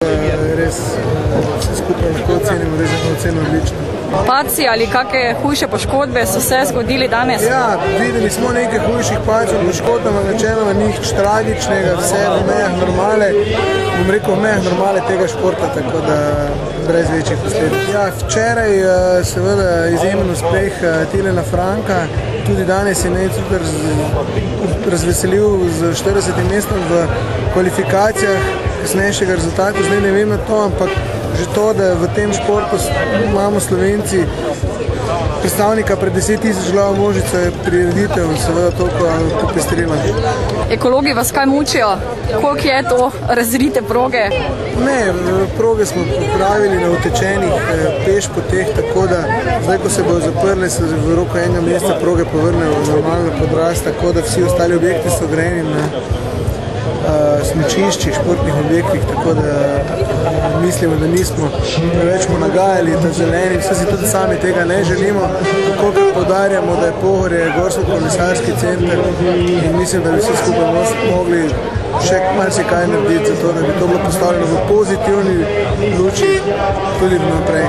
Res vse skupaj lahko ocenimo, res je oceno odlično. Padci ali kakšne hujše poškodbe so se zgodili danes? Ja, videli smo nekaj hujših padcev, poškodb, načeloma nič tragičnega, vse v mejah normale, bom rekel v mejah normale tega športa, tako da brez večjih posledic. Ja, včeraj seveda izjemen uspeh Tilena Franka, tudi danes je super razveselil z 40. mestom v kvalifikacijah, kasnejšega rezultata, zdaj ne vem na to, ampak že to, da v tem športu imamo Slovenci predstavnika pred 10.000 glavo množico, je prireditev seveda toliko popestrila. Ekologi vas kaj mučijo? Koliko je to razrite proge? Ne, proge smo popravili na utečenih peš poteh, tako da zdaj, ko se bodo zaprli, se v roku enega meseca proge povrnejo v normalno podrast, tako da vsi ostali objekti so grejeni na smučiščih, športnih objektih, tako da mislimo, da nismo preveč nagajali ta zeleni, vse si tudi sami tega ne želimo, tako kot poudarjamo, da je Pohorje gorsko-kolesarski center in mislim, da bi vsi skupaj mogli še marsikaj narediti za to, da bi to bilo postavljeno v pozitivni luči tudi naprej.